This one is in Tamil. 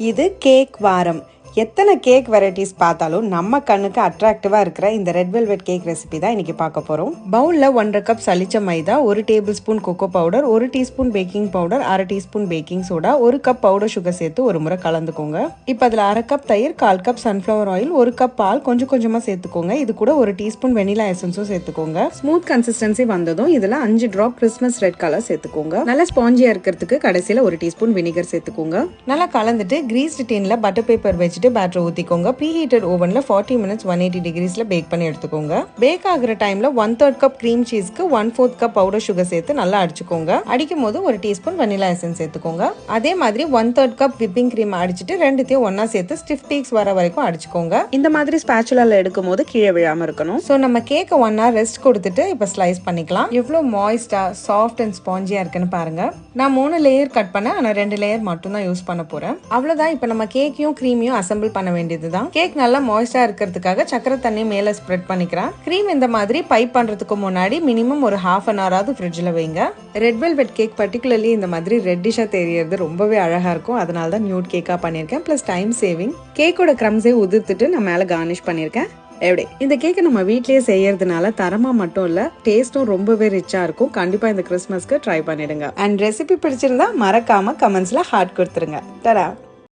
இது கேக் வாரம். எத்தனை கேக் வெரைட்டிஸ் பார்த்தாலும் நம்ம கண்ணுக்கு அட்ராக்டிவாக இருக்கிற இந்த ரெட் வெல்வெட் கேக் ரெசிபி தான் இன்னைக்கு பார்க்க போகிறோம். பவுலில் 1.5 கப் சலிச்ச மைதா, 1 table spoon cocoa powder, 1 teaspoon baking powder, 1/2 teaspoon baking soda, 1 cup powder sugar சேர்த்து ஒரு முறை கலந்துக்கோங்க. இப்போ அதில் 1/2 கப் தயிர், 1/4 கப் சன்ஃப்ளவர் ஆயில், 1 கப் பால் கொஞ்சம் கொஞ்சமாக சேர்த்துக்கோங்க. இது கூட 1 டீஸ்பூன் வெனிலா எசன்ஸும் சேர்த்துக்கோங்க. ஸ்மூத் கன்சிஸ்டன்சி வந்ததும் இதில் 5 ட்ராப் கிறிஸ்மஸ் ரெட் கலர் சேர்த்துக்கோங்க. நல்லா ஸ்பாஞ்சியாக இருக்கிறதுக்கு கடைசியில் 1 டீஸ்பூன் வினிகர் சேர்த்துக்கோங்க. நல்லா கலந்துட்டு கிரீஸ்டு டின்ல பட்டர் பேப்பர் வச்சுட்டு பேட்டர் ஊத்திக்கோங்க. ப்ரீஹீட்டட் ஓவன்ல 40 மினிட்ஸ் 180 டிகிரிஸ்ல பேக் பண்ணி எடுத்துக்கோங்க. பேக் ஆகுற டைம்ல 1/3 கப் கிரீம் சீஸ்க்கு 1/4 கப் பவுடர் சுகர் சேர்த்து நல்லா அடிச்சுக்கோங்க. அடிக்கும் போது 1 டீஸ்பூன் வெனிலா எசன்ஸ் சேர்த்துக்கோங்க. அதே மாதிரி 1/3 கப் விப்பிங் கிரீம் அடிச்சுட்டு ரெண்டுத்தையும் ஒன்னா சேர்த்து ஸ்டிஃப் பீக்ஸ் வர வரைக்கும் அடிச்சுக்கோங்க. இந்த மாதிரி ஸ்பாச்சுலால எடுக்கும் போது கீழே விழாம இருக்கணும். சோ நம்ம கேக்க 1 hour ரெஸ்ட் கொடுத்துட்டு இப்ப ஸ்லைஸ் பண்ணிக்கலாம். எவ்வளவு மாய்ஸ்டா சாஃப்ட் அண்ட் ஸ்பாஞ்சியா இருக்குன்னு பாருங்க. நான் 3 லேயர் கட் பண்ணேன், ஆனா 2 லேயர் மட்டும் தான் யூஸ் பண்ண போறேன். அவ்வளவுதான். இப்ப நம்ம கேக்கையும் கிரீமையும் அசம்பிள் பண்ண வேண்டியதுதான். கேக் நல்லா மாய்ஸ்டா இருக்கிறதுக்காக சக்கரை தண்ணி மேல ஸ்ப்ரெட் பண்ணிக்கிறேன். கிரீம் இந்த மாதிரி பைப் பண்றதுக்கு முன்னாடி மினிமம் ஒரு 1/2 hour ஆவது ஃப்ரிட்ஜ்ல வைங்க. ரெட் வெல்வெட் கேக் பர்டிகுலர்லி இந்த மாதிரி ரெட்டிஷா தெரியறது ரொம்பவே அழகா இருக்கும். அதனால தான் நியூட் கேக்கா பண்ணிருக்கேன். Plus time saving. கேக்கோட கிரம்ஸே உதிர்த்துட்டு நான் மேல கார்னிஷ் பண்ணிருக்கேன். எப்படி இந்த கேக்கை நம்ம வீட்லயே செய்யறதுனால தரமா மட்டும் இல்ல, டேஸ்டும் ரொம்பவே ரிச்சா இருக்கும். கண்டிப்பா இந்த கிறிஸ்மஸ்க்கு ட்ரை பண்ணிடுங்க. அண்ட் ரெசிபி பிடிச்சிருந்தா மறக்காம கமெண்ட்ஸ்ல ஹார்ட் கொடுத்துருங்க. தடா.